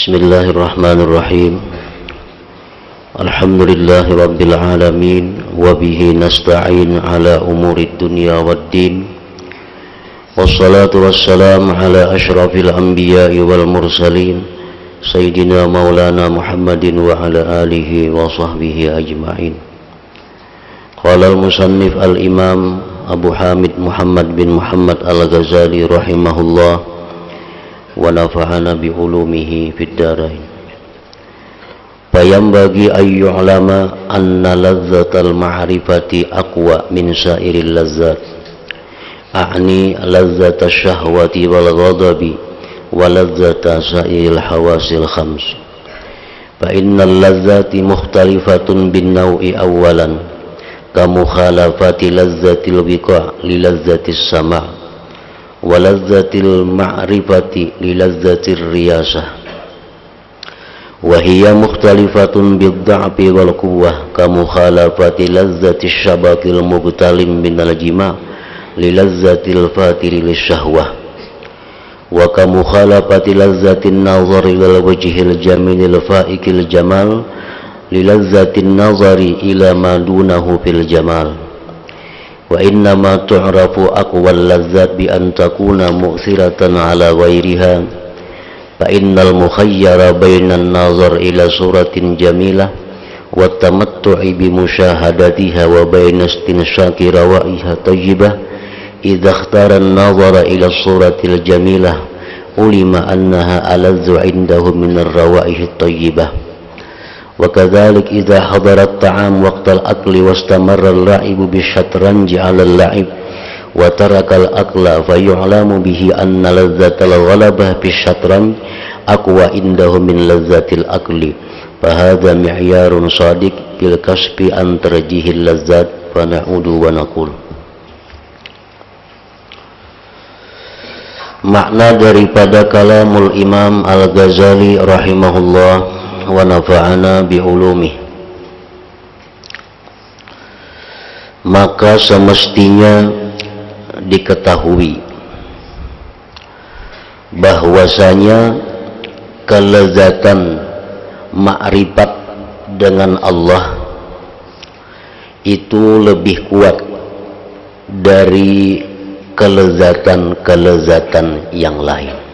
Bismillahirrahmanirrahim. Alhamdulillahi rabbil alamin, wa bihi nasta'in ala umurid dunya waddin. Wassalatu wassalamu ala asyrafil anbiya'i wal mursalin, Sayyidina maulana Muhammadin wa ala alihi wa sahbihi ajma'in. Qala al-musannif al-imam Abu Hamid Muhammad bin Muhammad al-Ghazali rahimahullah wa nafa'ana bi ulumihi fid darain. Fayambagi ayyu'lama anna lazzatal ma'rifati aqwa min sairil lazzat, a'ni lazzata syahwati wal ghadabi wa lazzata sairil hawasil khams. Fa innal lazzati mukhtalifatun bin naw'i awwalan ka mukhalafati lazzatil wiqa' li lazzatis sama' wa lazzatil ma'rifati li lazzatir riyasah, wa hiya mukhtalifatun bid-dha'fi wal quwwah ka mukhalafati lazzatis syabakil mubtalim minal jima' li lazzatil fatiri lisyahwah, wa ka mukhalafati lazzatin nazari lil wajhil jamilil fa'ikil jamal li lazzatin nazari ila ma dunahu fil jamal. Wa inna ma tu'rafu aqwal lazzat bi an takuna mu'thiratan ala ghairiha, fa innal mukhayyara bainan nazar ila suratin jamilah wa tamattu'i bi musyahadatiha wa baina istinsyaqi rawaiha tayyibah. Idza ikhtara an-nazara ila suratil jamilah ulima annaha aladzu 'indahu min ar-rawaihi tayyibah. وكذلك إذا حضر الطعام وقت الأكل واستمر اللعب بالشطرنج على اللعب وترك الأكل فيعلم به أن لذة الغلبة بالشطرنج أقوى عنده من لذة الأكل، فهذا معيار صادق بالكشف عن ترجيح اللذات. فنعود ونقول makna daripada kalamul Imam Al-Ghazali rahimahullah wa nafa'ana bi ulumih. Maka semestinya diketahui bahwasanya kelezatan makrifat dengan Allah itu lebih kuat dari kelezatan-kelezatan yang lain.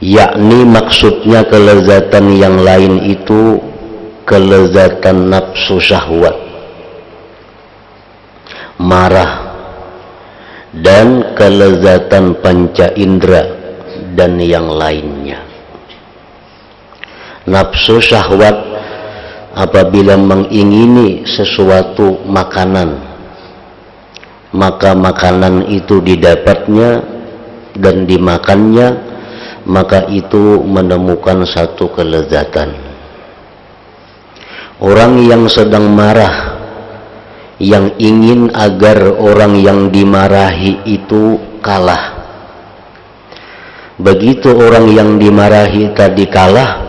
Yakni maksudnya kelezatan yang lain itu kelezatan nafsu syahwat, marah, dan kelezatan panca indera dan yang lainnya. Nafsu syahwat apabila mengingini sesuatu makanan, maka makanan itu didapatnya dan dimakannya, maka itu menemukan satu kelezatan. Orang yang sedang marah, yang ingin agar orang yang dimarahi itu kalah, begitu orang yang dimarahi tadi kalah,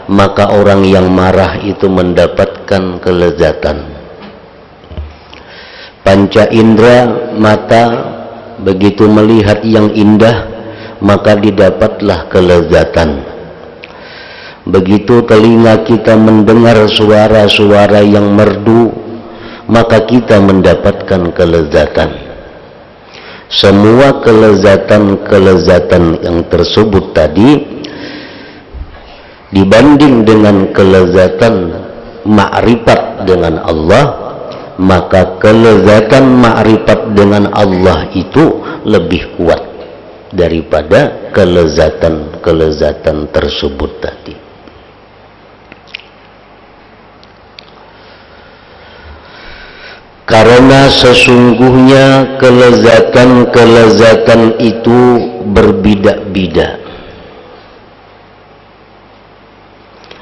maka orang yang marah itu mendapatkan kelezatan. Panca indera mata begitu melihat yang indah, maka didapatlah kelezatan. Begitu telinga kita mendengar suara-suara yang merdu, maka kita mendapatkan kelezatan. Semua kelezatan-kelezatan yang tersebut tadi dibanding dengan kelezatan makrifat dengan Allah, maka kelezatan makrifat dengan Allah itu lebih kuat daripada kelezatan-kelezatan tersebut tadi. Karena sesungguhnya kelezatan-kelezatan itu berbeda-beda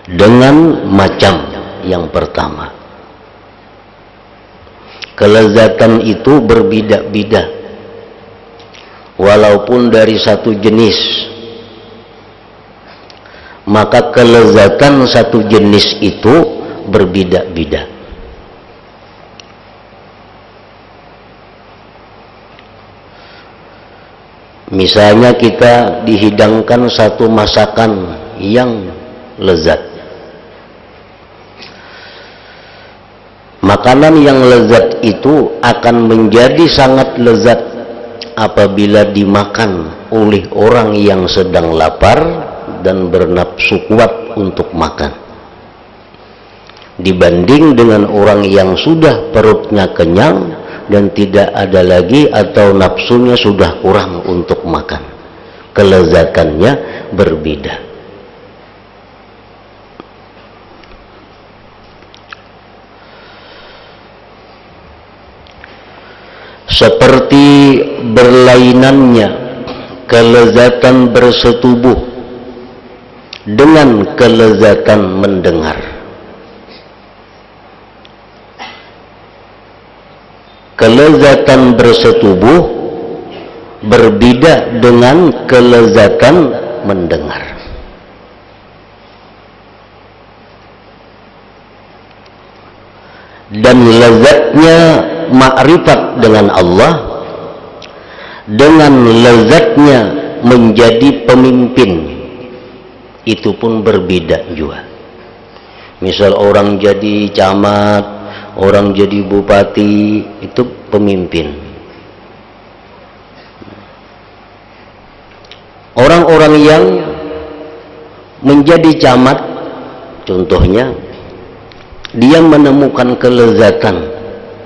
dengan macam yang pertama. Kelezatan itu berbeda-beda walaupun dari satu jenis, maka kelezatan satu jenis itu berbeda-beda. Misalnya kita dihidangkan satu masakan yang lezat. Makanan yang lezat itu akan menjadi sangat lezat apabila dimakan oleh orang yang sedang lapar dan bernafsu kuat untuk makan, dibanding dengan orang yang sudah perutnya kenyang dan tidak ada lagi atau nafsunya sudah kurang untuk makan. Kelezatannya berbeda. Seperti berlainannya kelezatan bersetubuh dengan kelezatan mendengar. Kelezatan bersetubuh berbeda dengan kelezatan mendengar. Dan lezatnya ma'rifat dengan Allah dengan lezatnya menjadi pemimpin itu pun berbeda juga. Misal orang jadi camat, orang jadi bupati, itu pemimpin. Orang-orang yang menjadi camat, contohnya, dia menemukan kelezatan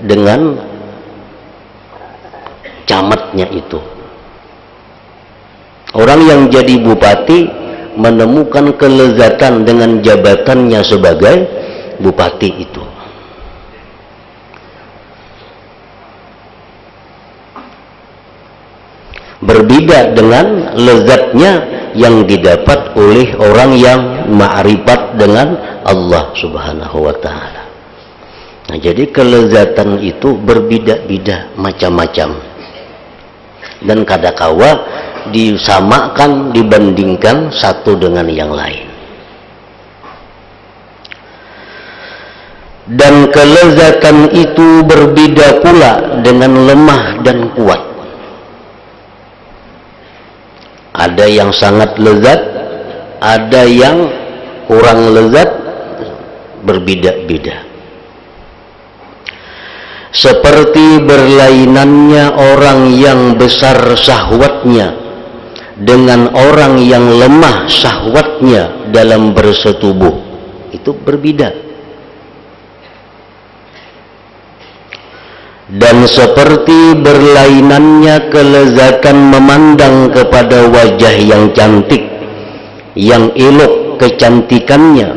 dengan camatnya itu. Orang yang jadi bupati menemukan kelezatan dengan jabatannya sebagai bupati itu. Berbeda dengan lezatnya yang didapat oleh orang yang ma'rifat dengan Allah Subhanahu wa ta'ala. Nah, jadi kelezatan itu berbeda-beda macam-macam. Dan kadangkala disamakan, dibandingkan satu dengan yang lain. Dan kelezatan itu berbeda pula dengan lemah dan kuat. Ada yang sangat lezat, ada yang kurang lezat, berbeda-beda. Seperti berlainannya orang yang besar syahwatnya dengan orang yang lemah syahwatnya dalam bersetubuh, itu berbeda. Dan seperti berlainannya kelezatan memandang kepada wajah yang cantik, yang elok kecantikannya,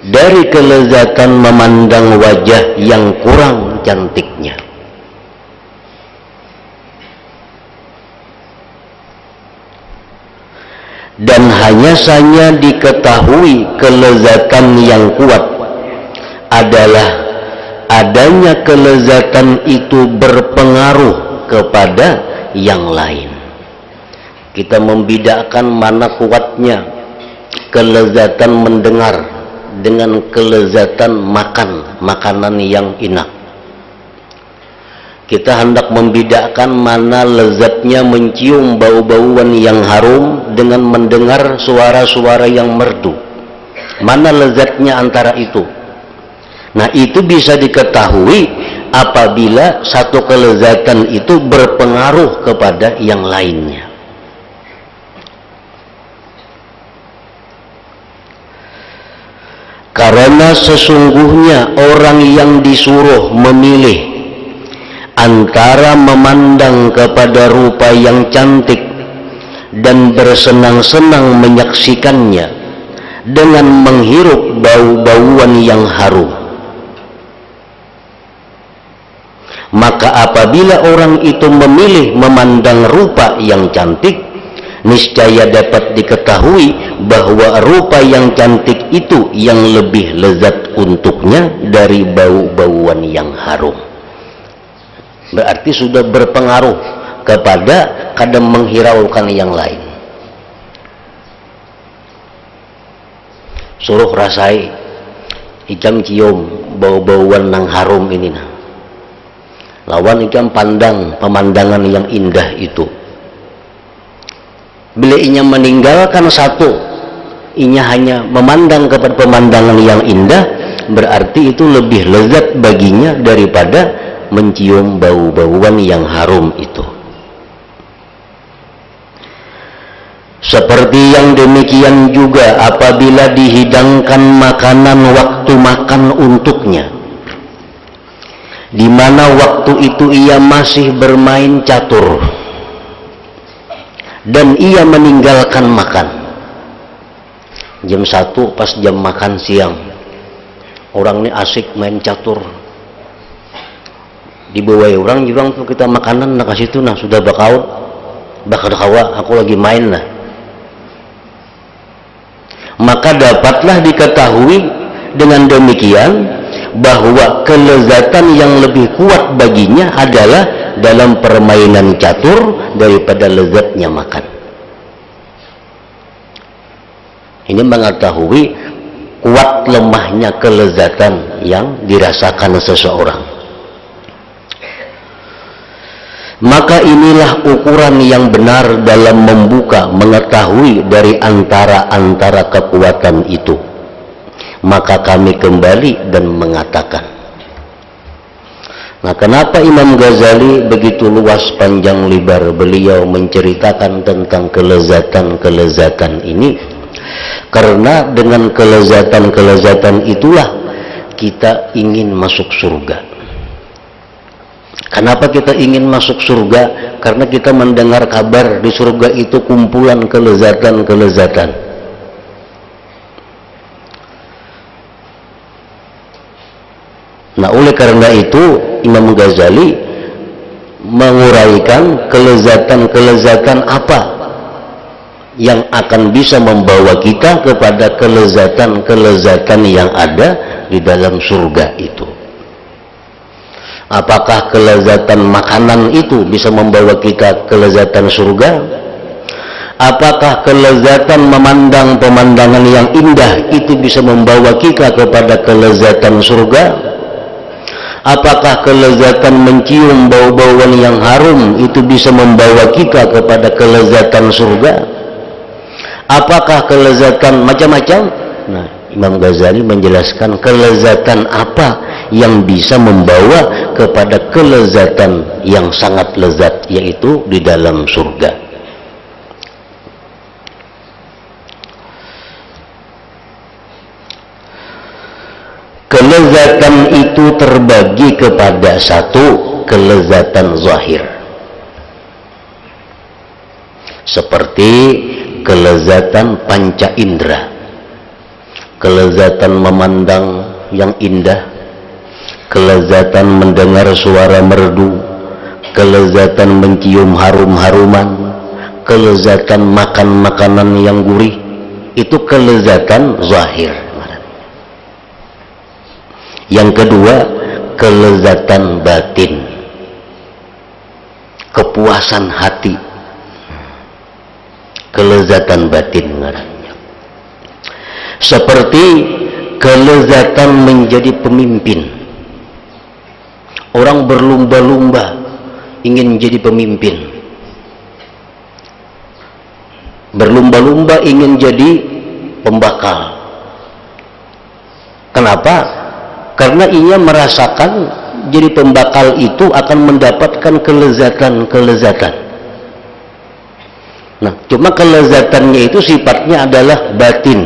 dari kelezatan memandang wajah yang kurang cantiknya. Dan hanya saja diketahui kelezatan yang kuat adalah adanya kelezatan itu berpengaruh kepada yang lain. Kita membedakan mana kuatnya kelezatan mendengar dengan kelezatan makan makanan yang enak. Kita hendak membedakan mana lezatnya mencium bau-bauan yang harum dengan mendengar suara-suara yang merdu. Mana lezatnya antara itu? Nah, itu bisa diketahui apabila satu kelezatan itu berpengaruh kepada yang lainnya. Karena sesungguhnya orang yang disuruh memilih antara memandang kepada rupa yang cantik dan bersenang-senang menyaksikannya dengan menghirup bau-bauan yang harum, maka apabila orang itu memilih memandang rupa yang cantik, niscaya dapat diketahui bahwa rupa yang cantik itu yang lebih lezat untuknya dari bau-bauan yang harum. Berarti sudah berpengaruh kepada kadang menghiraukan yang lain. Suruh rasai, ikam cium bau-bauan yang harum ini nah. Lawan ikam pandang pemandangan yang indah itu. Bila inya meninggalkan satu, inya hanya memandang kepada pemandangan yang indah, berarti itu lebih lezat baginya daripada mencium bau-bauan yang harum itu. Seperti yang demikian juga apabila dihidangkan makanan waktu makan untuknya, di mana waktu itu ia masih bermain catur dan ia meninggalkan makan. Jam 1 pas jam makan siang, orang ini asik main catur, dibawai orang tuh kita makanan nak kasih tuh, nah sudah bakal kawa aku lagi main lah. Maka dapatlah diketahui dengan demikian bahwa kelezatan yang lebih kuat baginya adalah dalam permainan catur daripada lezatnya makan. Ini mengetahui kuat lemahnya kelezatan yang dirasakan seseorang. Maka inilah ukuran yang benar dalam membuka, mengetahui dari antara kekuatan itu. Maka kami kembali dan mengatakan, nah kenapa Imam Ghazali begitu luas panjang lebar beliau menceritakan tentang kelezatan-kelezatan ini? Karena dengan kelezatan-kelezatan itulah kita ingin masuk surga. Kenapa kita ingin masuk surga? Karena kita mendengar kabar di surga itu kumpulan kelezatan-kelezatan. Nah, oleh karena itu Imam Ghazali menguraikan kelezatan-kelezatan apa yang akan bisa membawa kita kepada kelezatan-kelezatan yang ada di dalam surga itu. Apakah kelezatan makanan itu bisa membawa kita kelezatan surga? Apakah kelezatan memandang pemandangan yang indah itu bisa membawa kita kepada kelezatan surga? Apakah kelezatan mencium bau-bauan yang harum itu bisa membawa kita kepada kelezatan surga? Apakah kelezatan macam-macam? Nah, Imam Ghazali menjelaskan kelezatan apa yang bisa membawa kepada kelezatan yang sangat lezat, yaitu di dalam surga. Kelezatan itu terbagi kepada satu, kelezatan zahir, seperti kelezatan panca indera, kelezatan memandang yang indah, kelezatan mendengar suara merdu, kelezatan mencium harum-haruman, kelezatan makan makanan yang gurih. Itu kelezatan zahir. Yang kedua, kelezatan batin, kepuasan hati, kelezatan batin ngarannya. Seperti kelezatan menjadi pemimpin. Orang berlumba-lumba ingin jadi pemimpin, berlumba-lumba ingin jadi pembakal. Kenapa? Karena ia merasakan jadi pembakal itu akan mendapatkan kelezatan-kelezatan. Nah, cuma kelezatannya itu sifatnya adalah batin,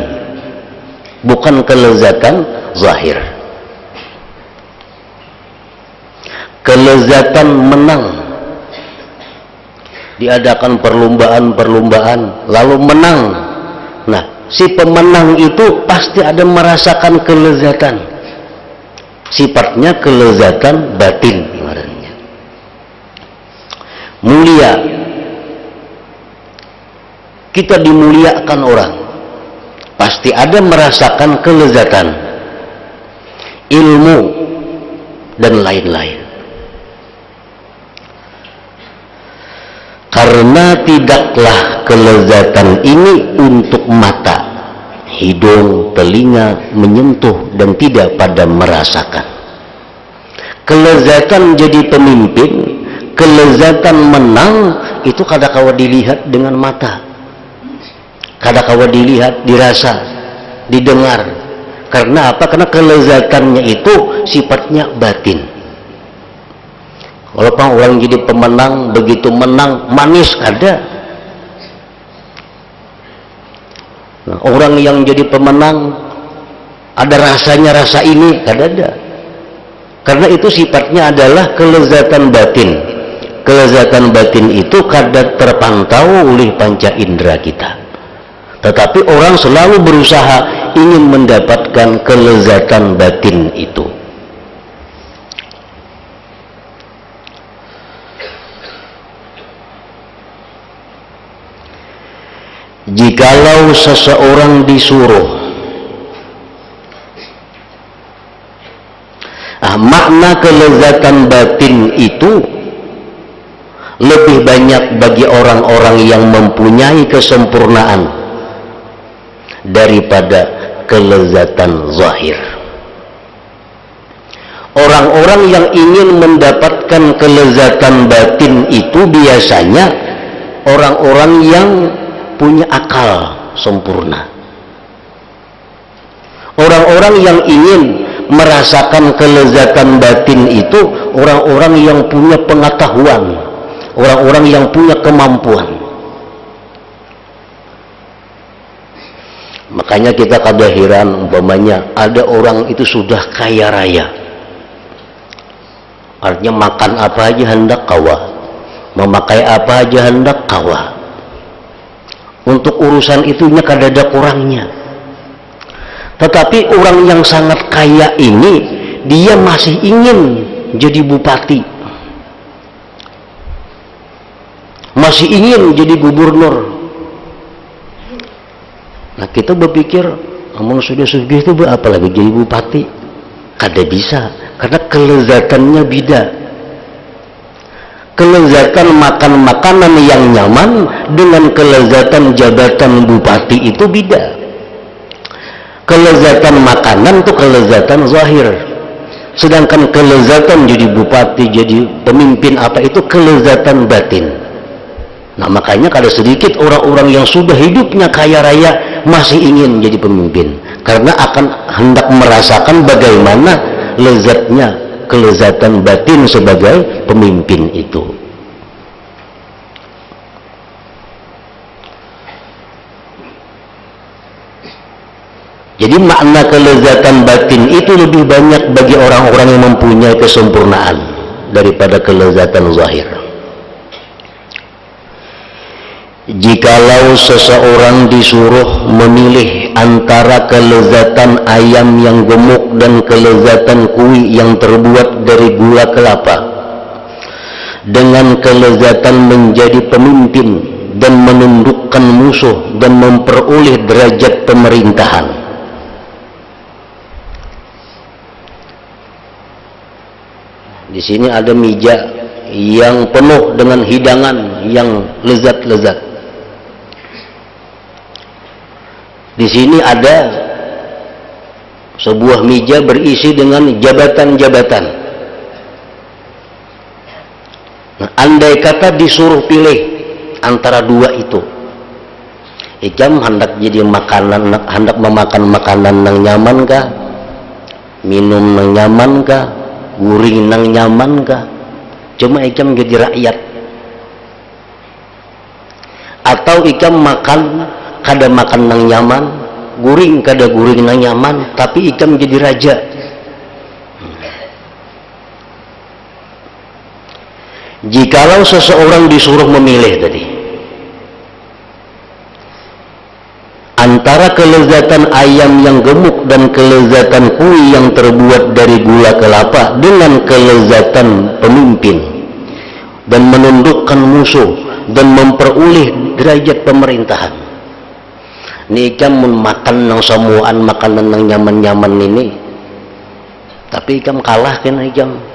bukan kelezatan zahir. Kelezatan menang, diadakan perlombaan-perlombaan lalu menang. Nah, si pemenang itu pasti ada merasakan kelezatan, sifatnya kelezatan batin. Mulia, kita dimuliakan orang, pasti ada merasakan kelezatan, ilmu dan lain-lain. Karena tidaklah kelezatan ini untuk mata, hidung, telinga menyentuh dan tidak pada merasakan. Kelezatan jadi pemimpin, kelezatan menang itu kadang-kadang dilihat dengan mata, kadakawa dilihat, dirasa, didengar. Karena apa? Karena kelezatannya itu sifatnya batin. Walaupun orang jadi pemenang, begitu menang manis ada. Nah, orang yang jadi pemenang ada rasanya, rasa ini ada. Karena itu sifatnya adalah kelezatan batin. Kelezatan batin itu kadang terpantau oleh panca indera kita. Tetapi orang selalu berusaha ingin mendapatkan kelezatan batin itu. Jikalau seseorang disuruh, makna kelezatan batin itu lebih banyak bagi orang-orang yang mempunyai kesempurnaan daripada kelezatan zahir. Orang-orang yang ingin mendapatkan kelezatan batin itu biasanya orang-orang yang punya akal sempurna. Orang-orang yang ingin merasakan kelezatan batin itu orang-orang yang punya pengetahuan, orang-orang yang punya kemampuan. Makanya kita kadang heran, umpamanya ada orang itu sudah kaya raya, artinya makan apa aja hendak kawa, memakai apa aja hendak kawa. Untuk urusan itunya kadang ada kurangnya. Tetapi orang yang sangat kaya ini, dia masih ingin jadi bupati, masih ingin jadi gubernur. Nah kita berpikir, ngomong sudah sugih itu apa lagi jadi bupati? Kada bisa, karena kelezatannya beda. Kelezatan makan makanan yang nyaman dengan kelezatan jabatan bupati itu beda. Kelezatan makanan itu kelezatan zahir, sedangkan kelezatan jadi bupati, jadi pemimpin apa itu kelezatan batin. Nah makanya kada sedikit orang-orang yang sudah hidupnya kaya raya masih ingin jadi pemimpin, karena akan hendak merasakan bagaimana lezatnya kelezatan batin sebagai pemimpin itu. Jadi makna kelezatan batin itu lebih banyak bagi orang-orang yang mempunyai kesempurnaan daripada kelezatan zahir. Jikalau seseorang disuruh memilih antara kelezatan ayam yang gemuk dan kelezatan kuih yang terbuat dari gula kelapa, dengan kelezatan menjadi pemimpin dan menundukkan musuh dan memperoleh derajat pemerintahan, di sini ada meja yang penuh dengan hidangan yang lezat-lezat. Di sini ada sebuah meja berisi dengan jabatan-jabatan. Nah, andai kata disuruh pilih antara dua itu, ikam hendak jadi makanan, hendak memakan makanan yang nyaman kah, minum yang nyaman kah, guring yang nyaman kah? Cuma ikam jadi rakyat, atau ikam makan kada makan nang nyaman, guring kada guring nang nyaman, tapi ikam jadi raja. Jikalau seseorang disuruh memilih tadi antara kelezatan ayam yang gemuk dan kelezatan kuih yang terbuat dari gula kelapa dengan kelezatan pemimpin dan menundukkan musuh dan memperoleh derajat pemerintahan, ini ikam makan yang semuaan makanan yang nyaman-nyaman ini, tapi ikam kalah kan ikam.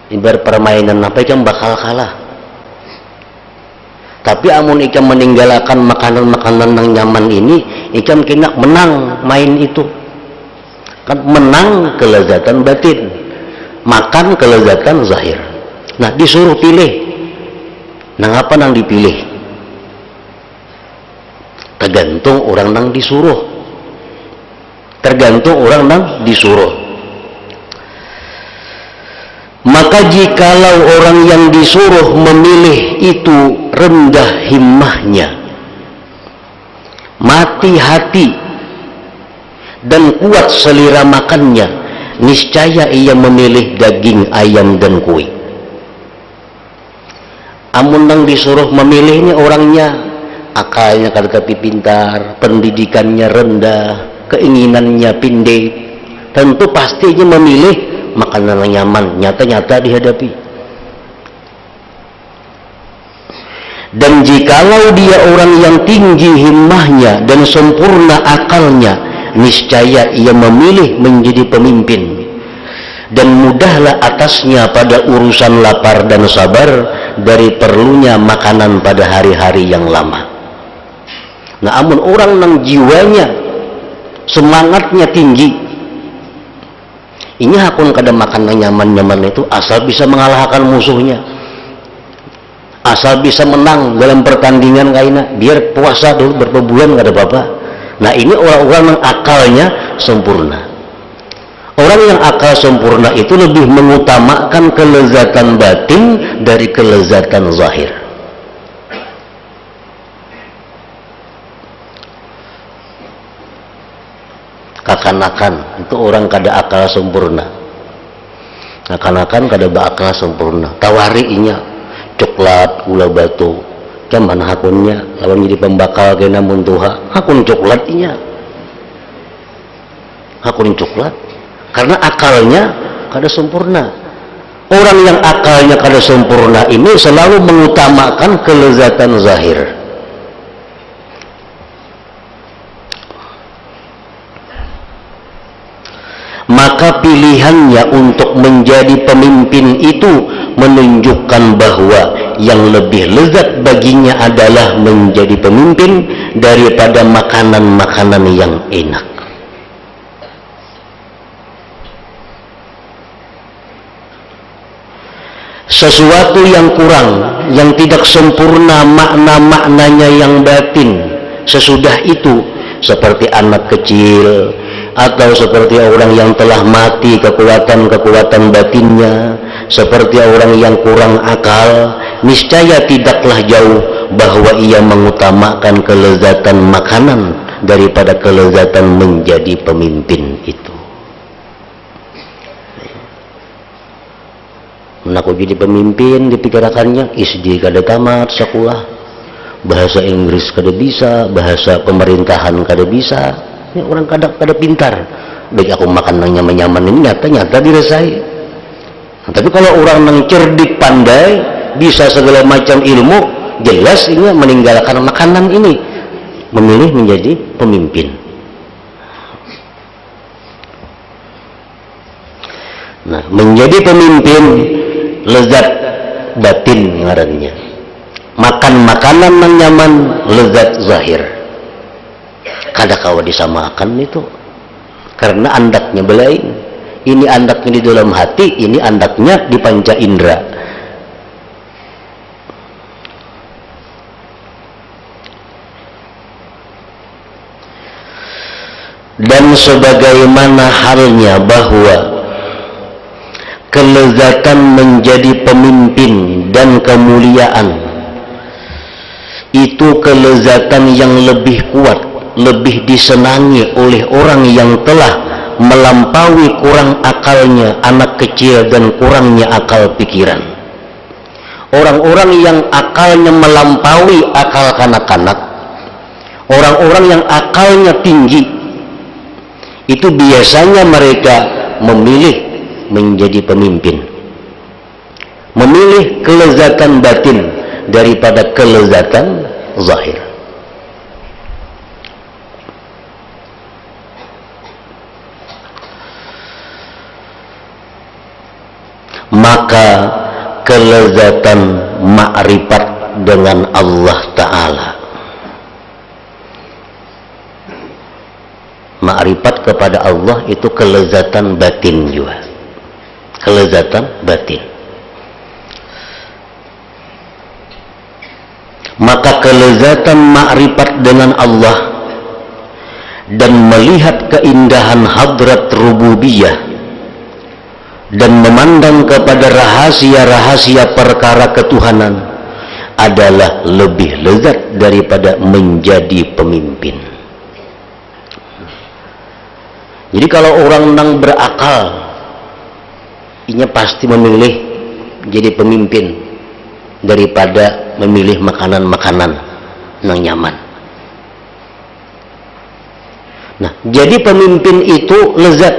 Ibarat permainan apa ikam bakal kalah. Tapi amun ikam meninggalkan makanan-makanan yang nyaman ini, ikam kena menang main itu. Kan menang kelezatan batin, makan kelezatan zahir. Nah disuruh pilih, nang apa nang dipilih? tergantung orang nang disuruh, tergantung orang nang disuruh. Maka jikalau orang yang disuruh memilih itu rendah himmahnya, mati hati, dan kuat selera makannya, niscaya ia memilih daging ayam dan kue. Amun nang disuruh memilih ini orangnya akalnya kada tapi pintar, pendidikannya rendah, keinginannya pendek, tentu pastinya memilih makanan yang nyaman, nyata-nyata dihadapi. Dan jikalau dia orang yang tinggi himmahnya dan sempurna akalnya, niscaya ia memilih menjadi pemimpin, dan mudahlah atasnya pada urusan lapar dan sabar dari perlunya makanan pada hari-hari yang lama. Nah, amun orang nang jiwanya semangatnya tinggi, ini hakun kada makan yang nyaman-nyaman itu asal bisa mengalahkan musuhnya, asal bisa menang dalam pertandingan kaina, biar puasa dulu berapa bulan kada apa-apa. Nah, ini orang-orang yang akalnya sempurna. Orang yang akal sempurna itu lebih mengutamakan kelezatan batin dari kelezatan zahir. Kakanakan itu orang kada akal sempurna. Kakanakan kada bakal sempurna. Tawarinya coklat gula batu, cuman hakunnya lawan jadi pembakal kena muntuha, hakun coklatnya, hakun coklat, karena akalnya kada sempurna. Orang yang akalnya kada sempurna ini selalu mengutamakan kelezatan zahir. Maka pilihannya untuk menjadi pemimpin itu menunjukkan bahwa yang lebih lezat baginya adalah menjadi pemimpin daripada makanan-makanan yang enak. Sesuatu yang kurang, yang tidak sempurna makna-maknanya yang batin, sesudah itu seperti anak kecil atau seperti orang yang telah mati kekuatan-kekuatan batinnya, seperti orang yang kurang akal, niscaya tidaklah jauh bahwa ia mengutamakan kelezatan makanan daripada kelezatan menjadi pemimpin itu. Menaku jadi pemimpin dipikirkannya, SD kada tamat sekolah, bahasa Inggris kada bisa, bahasa pemerintahan kada bisa. Ini orang kada pintar. Baik aku makan yang nyaman-nyaman ini nyata-nyata dirasai. Nah, tapi kalau orang yang cerdik pandai, bisa segala macam ilmu, jelas ini meninggalkan makanan ini, memilih menjadi pemimpin. Nah, menjadi pemimpin lezat batin ngarannya. Makan makanan yang nyaman, lezat zahir. Kada kawa disamakan itu, karena andaknya belain. Ini andaknya di dalam hati, ini andaknya di panca indera. Dan sebagaimana halnya bahwa kelezatan menjadi pemimpin dan kemuliaan itu kelezatan yang lebih kuat, lebih disenangi oleh orang yang telah melampaui kurang akalnya anak kecil dan kurangnya akal pikiran. Orang-orang yang akalnya melampaui akal kanak-kanak, orang-orang yang akalnya tinggi, itu biasanya mereka memilih menjadi pemimpin, memilih kelezatan batin daripada kelezatan zahir. Maka kelezatan ma'rifat dengan Allah Ta'ala, ma'rifat kepada Allah itu kelezatan batin juga, kelezatan batin. Maka kelezatan ma'rifat dengan Allah dan melihat keindahan hadrat rububiyah dan memandang kepada rahasia-rahasia perkara ketuhanan adalah lebih lezat daripada menjadi pemimpin. Jadi kalau orang nang berakal, inya pasti memilih jadi pemimpin daripada memilih makanan-makanan yang nyaman. Nah, jadi pemimpin itu lezat,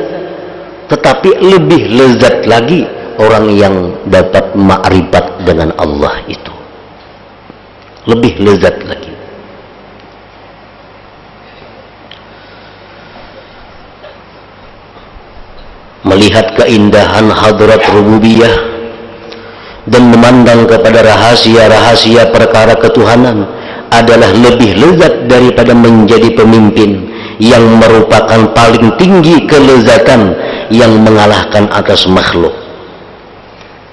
tetapi lebih lezat lagi orang yang dapat ma'rifat dengan Allah itu. Lebih lezat lagi. Melihat keindahan hadrat rububiyah dan memandang kepada rahasia-rahasia perkara ketuhanan adalah lebih lezat daripada menjadi pemimpin yang merupakan paling tinggi kelezatan yang mengalahkan atas makhluk.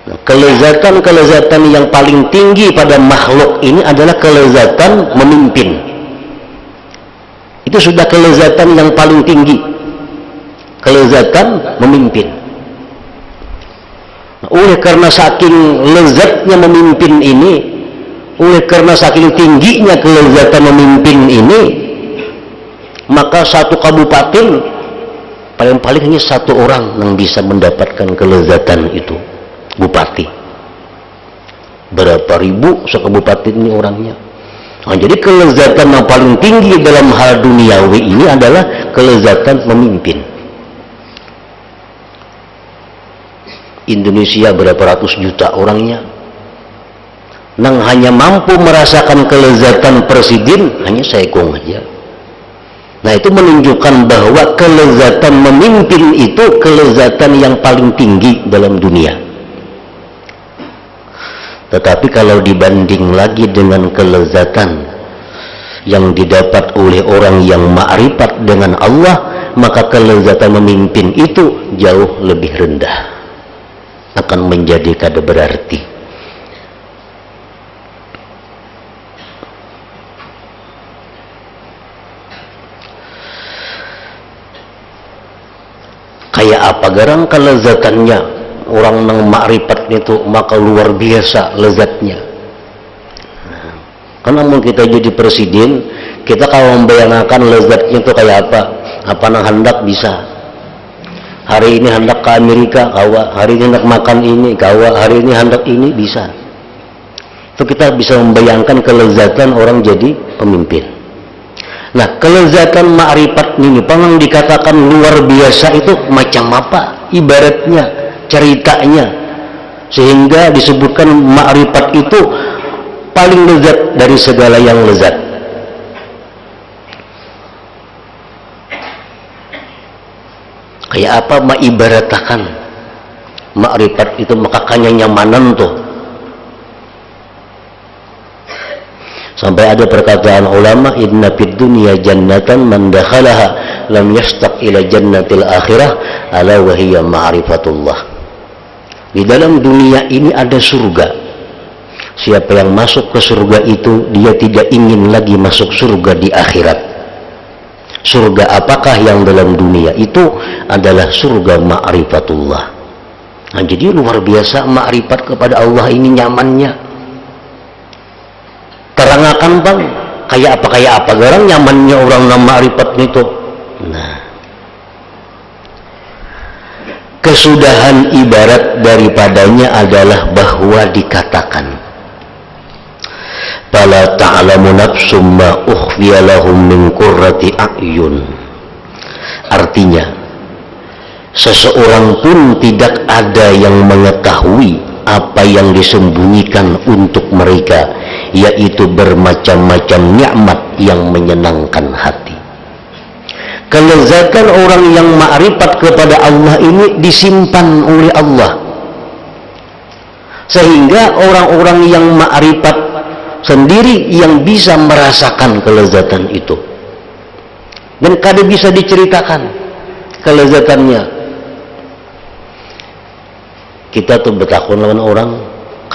Kelezatan-kelezatan yang paling tinggi pada makhluk ini adalah kelezatan memimpin. Itu sudah kelezatan yang paling tinggi. Kelezatan memimpin. Oleh karena saking lezatnya memimpin ini, oleh karena saking tingginya kelezatan memimpin ini, maka satu kabupaten paling-paling hanya satu orang yang bisa mendapatkan kelezatan itu, bupati. Berapa ribu sekabupaten ini orangnya. Nah, jadi kelezatan yang paling tinggi dalam hal duniawi ini adalah kelezatan memimpin. Indonesia berapa ratus juta orangnya, nang hanya mampu merasakan kelezatan presiden hanya seekong aja. Nah, itu menunjukkan bahwa kelezatan memimpin itu kelezatan yang paling tinggi dalam dunia. Tetapi kalau dibanding lagi dengan kelezatan yang didapat oleh orang yang ma'rifat dengan Allah, maka kelezatan memimpin itu jauh lebih rendah, akan menjadi kada berarti. Kayak apa garang kelezatannya orang nang ma'rifat itu, maka luar biasa lezatnya. Karena mau kita jadi presiden, kita kalau membayangkan lezatnya itu kayak apa nang hendak bisa. Hari ini hendak ke Amerika, kawa. Hari ini hendak makan ini, kawa. Hari ini hendak ini, bisa. Itu kita bisa membayangkan kelezatan orang jadi pemimpin. Nah, kelezatan ma'rifat ini, pengen dikatakan luar biasa itu macam apa? Ibaratnya, ceritanya. Sehingga disebutkan ma'rifat itu paling lezat dari segala yang lezat. Kayak apa maibaratakan ma'rifat itu, maka kanya nyamanan tuh. Sampai ada perkataan ulama, inna fid dunya jannatan man dakhalaha lam yashtaq ila jannatil akhirah ala wa hiya ma'rifatullah. Di dalam dunia ini ada surga. Siapa yang masuk ke surga itu, dia tidak ingin lagi masuk surga di akhirat. Surga apakah yang dalam dunia itu adalah surga ma'rifatullah. Nah, jadi luar biasa ma'rifat kepada Allah ini nyamannya. Terangakan bang, kayak apa garang nyamannya orang nama ma'rifat itu. Nah, kesudahan ibarat daripadanya adalah bahwa dikatakan fala ta'lamu nafsum ma ukhfiya lahum min qurrati a'yun. Artinya, seseorang pun tidak ada yang mengetahui apa yang disembunyikan untuk mereka, yaitu bermacam-macam nikmat yang menyenangkan hati. Kelezatan orang yang ma'rifat kepada Allah ini disimpan oleh Allah, sehingga orang-orang yang ma'rifat sendiri yang bisa merasakan kelezatan itu, dan kada bisa diceritakan kelezatannya. Kita tuh bertakun lawan orang,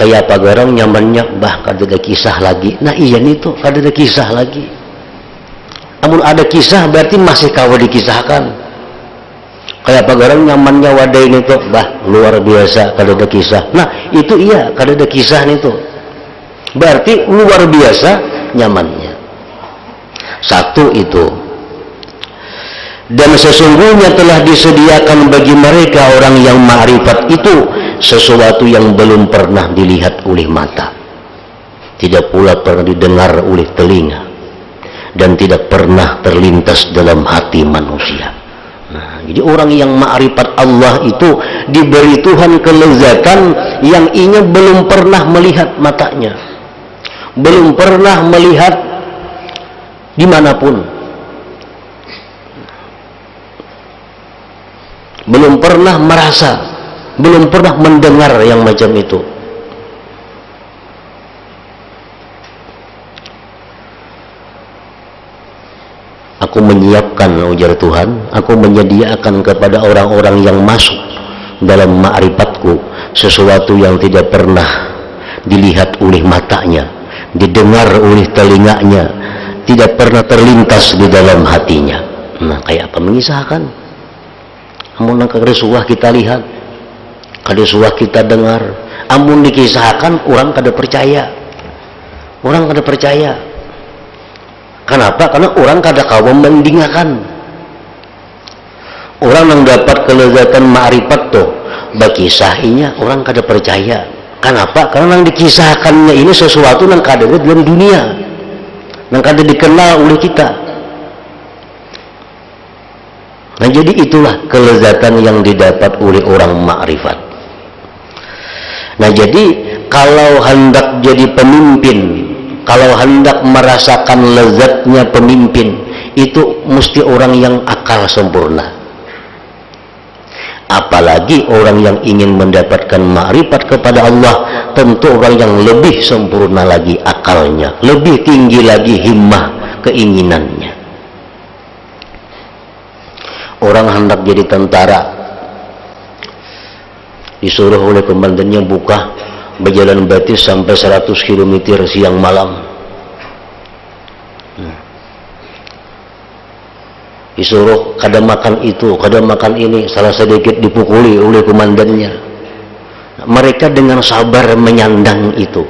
kayak apa garang nyamannya bah kada ada kisah lagi. Nah iya nih tuh kada ada kisah lagi. Amun ada kisah berarti masih kawa dikisahkan. Kayak apa garang nyamannya wadah ini tuh bah luar biasa kada ada kisah. Nah itu iya kada ada kisah nih tuh. Berarti luar biasa nyamannya. Satu itu. Dan sesungguhnya telah disediakan bagi mereka orang yang ma'rifat itu sesuatu yang belum pernah dilihat oleh mata, tidak pula pernah didengar oleh telinga, dan tidak pernah terlintas dalam hati manusia. Nah, jadi orang yang ma'rifat Allah itu diberi Tuhan kelezatan yang ia belum pernah melihat matanya, belum pernah melihat dimanapun, belum pernah merasa, belum pernah mendengar yang macam itu. Aku menyiapkan, ujar Tuhan, aku menyediakan kepada orang-orang yang masuk dalam ma'rifatku sesuatu yang tidak pernah dilihat oleh matanya, didengar oleh telinganya, tidak pernah terlintas di dalam hatinya. Nah, kayak apa mengisahkan? Amun kada suah kita lihat, kada suah kita dengar, amun dikisahkan orang kada percaya. Orang kada percaya. Kenapa? Karena orang kada kawa mendingakan. Orang yang dapat kelezatan ma'rifat tuh bakisahinya orang kada percaya. Kenapa? Karena yang dikisahkannya ini sesuatu yang kada ada dalam dunia, yang kada dikenal oleh kita. Nah jadi itulah kelezatan yang didapat oleh orang ma'rifat. Nah jadi kalau hendak jadi pemimpin, kalau hendak merasakan lezatnya pemimpin, itu mesti orang yang akal sempurna. Apalagi orang yang ingin mendapatkan ma'rifat kepada Allah, tentu orang yang lebih sempurna lagi akalnya, lebih tinggi lagi himmah keinginannya. Orang hendak jadi tentara, disuruh oleh komandannya buka berjalan batis sampai 100 km siang malam. Disuruh kada makan itu, kada makan ini, salah sedikit dipukuli oleh komandannya. Mereka dengan sabar menyandang itu.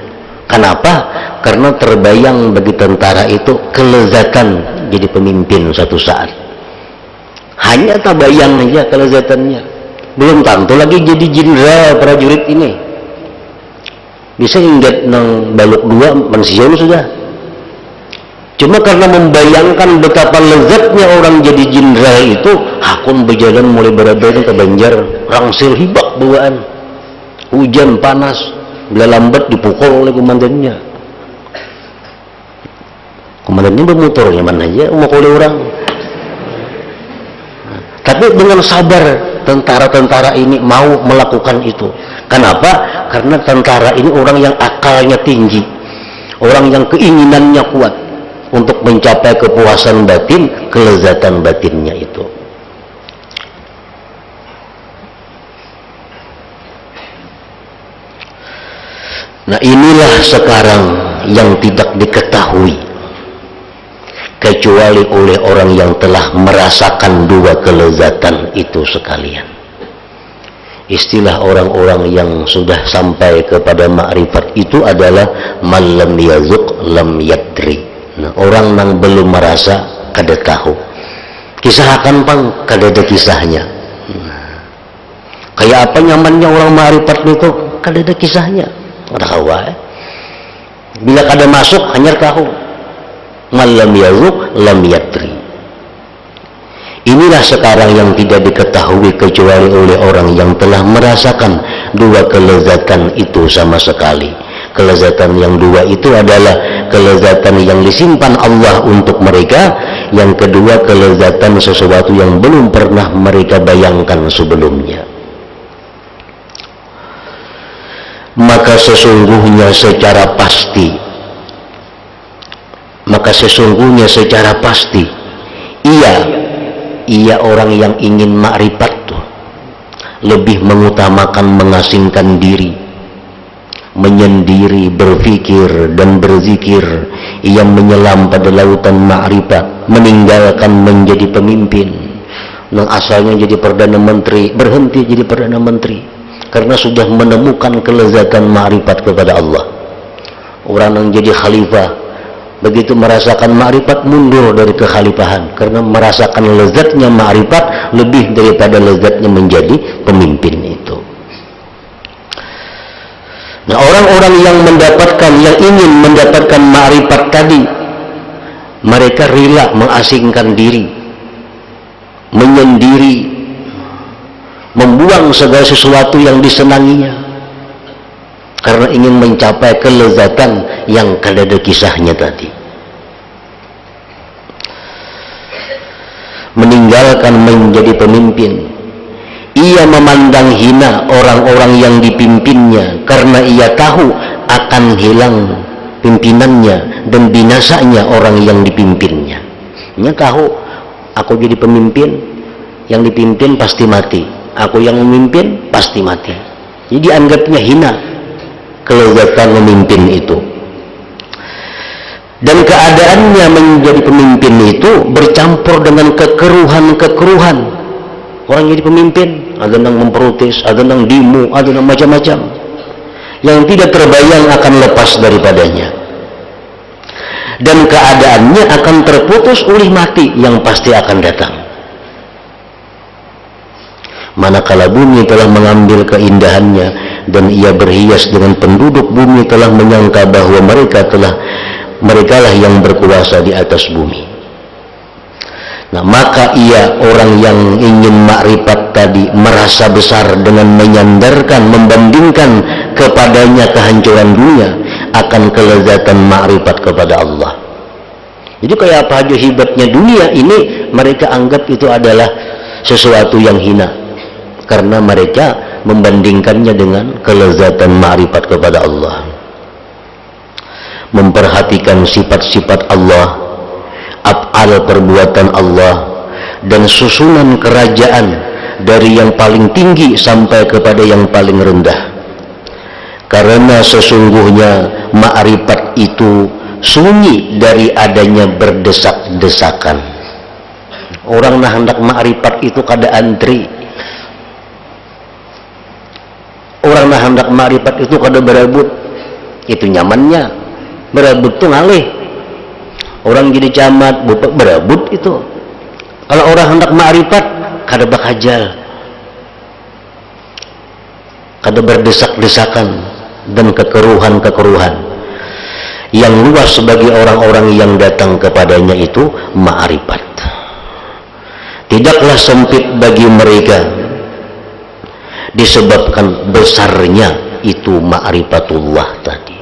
Kenapa? Karena terbayang bagi tentara itu kelezatan jadi pemimpin suatu saat. Hanya tabayang aja kelezatannya, belum tentu lagi jadi jenderal prajurit ini. Bisa ingat nang baluk dua pensiun sudah. Cuma karena membayangkan betapa lezatnya orang jadi jenderal itu, hakun berjalan mulai berada ke Banjar, rangsir hibak bawaan, hujan panas, bila lambat dipukul oleh komandannya. Komandannya bermotornya mana aja, mukul orang. Tapi dengan sabar tentara-tentara ini mau melakukan itu. Kenapa? Karena tentara ini orang yang akalnya tinggi, orang yang keinginannya kuat untuk mencapai kepuasan batin, kelezatan batinnya itu. Nah inilah sekarang yang tidak diketahui kecuali oleh orang yang telah merasakan dua kelezatan itu sekalian. Istilah orang-orang yang sudah sampai kepada ma'rifat itu adalah man lam yazuq lam yadri. Nah, orang yang belum merasa kada tahu. Kisahkan pang kada ada kisahnya. Nah, kayak apa nyamannya orang ma'rifat itu kada ada kisahnya. Kada tahu Bila kada masuk hanya tahu. Malam yazuk lam yadri. Inilah sekarang yang tidak diketahui kecuali oleh orang yang telah merasakan dua kelezatan itu sama sekali. Kelezatan yang dua itu adalah kelezatan yang disimpan Allah untuk mereka. Yang kedua kelezatan sesuatu yang belum pernah mereka bayangkan sebelumnya. Maka sesungguhnya secara pasti ia orang yang ingin ma'rifat tuh lebih mengutamakan mengasingkan diri, menyendiri, berfikir dan berzikir, ia menyelam pada lautan ma'rifat, meninggalkan menjadi pemimpin. Yang asalnya jadi perdana menteri, berhenti jadi perdana menteri karena sudah menemukan kelezatan ma'rifat kepada Allah. Orang yang jadi khalifah begitu merasakan ma'rifat, mundur dari kekhalifahan karena merasakan lezatnya ma'rifat lebih daripada lezatnya menjadi pemimpin itu. Nah, orang-orang yang ingin mendapatkan ma'rifat tadi, mereka rela mengasingkan diri, menyendiri, membuang segala sesuatu yang disenanginya karena ingin mencapai kelezatan yang kadada kisahnya tadi. Meninggalkan menjadi pemimpin, ia memandang hina orang-orang yang dipimpinnya karena ia tahu akan hilang pimpinannya dan binasanya orang yang dipimpinnya. Ia tahu, aku jadi pemimpin, yang dipimpin pasti mati, aku yang memimpin pasti mati. Jadi anggapnya hina kelezatan memimpin itu. Dan keadaannya menjadi pemimpin itu bercampur dengan kekeruhan-kekeruhan. Orang jadi pemimpin, ada yang memprotes, ada yang demo, ada yang macam-macam yang tidak terbayang akan lepas daripadanya. Dan keadaannya akan terputus oleh mati yang pasti akan datang. Manakala bumi telah mengambil keindahannya dan ia berhias dengan penduduk bumi telah menyangka bahwa merekalah yang berkuasa di atas bumi. Nah, maka ia, orang yang ingin makrifat tadi, merasa besar dengan menyandarkan, membandingkan kepadanya kehancuran dunia akan kelezatan makrifat kepada Allah. Jadi kayak apa aja hebatnya dunia ini, mereka anggap itu adalah sesuatu yang hina karena mereka membandingkannya dengan kelezatan makrifat kepada Allah. Memperhatikan sifat-sifat Allah, af'al perbuatan Allah, dan susunan kerajaan dari yang paling tinggi sampai kepada yang paling rendah. Karena sesungguhnya ma'rifat itu sunyi dari adanya berdesak-desakan. Orang nah hendak ma'rifat itu kada antri. Orang nah hendak ma'rifat itu kada berebut. Itu nyamannya. Berebut tuh ngalih. Orang jadi camat berebut itu. Kalau orang hendak ma'rifat kada bakajal, kada berdesak-desakan dan kekeruhan-kekeruhan yang luas bagi orang-orang yang datang kepadanya itu ma'rifat. Tidaklah sempit bagi mereka disebabkan besarnya itu ma'rifatullah tadi.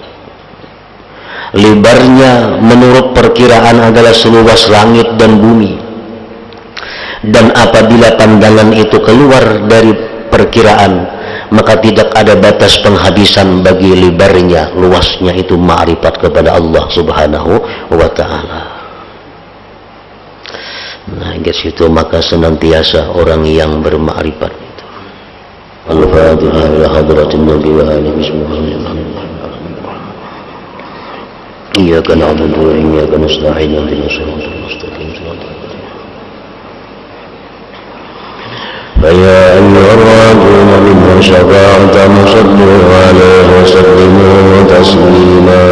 Lebarnya menurut perkiraan adalah seluas langit dan bumi, dan apabila pandangan itu keluar dari perkiraan, maka tidak ada batas penghabisan bagi lebarnya, luasnya itu ma'rifat kepada Allah subhanahu wa ta'ala. Nah, hingga situ maka senantiasa orang yang berma'rifat itu. Al-Fatihah ila hadratin Nabi wa alihi bismillahirrahmanirrahim. Iyyaka na'budu wa iyyaka nasta'in ihdinas siratal mustaqim. فيا أيها الراجون بما شفاعة صلوا عليه وسلموا تسليما.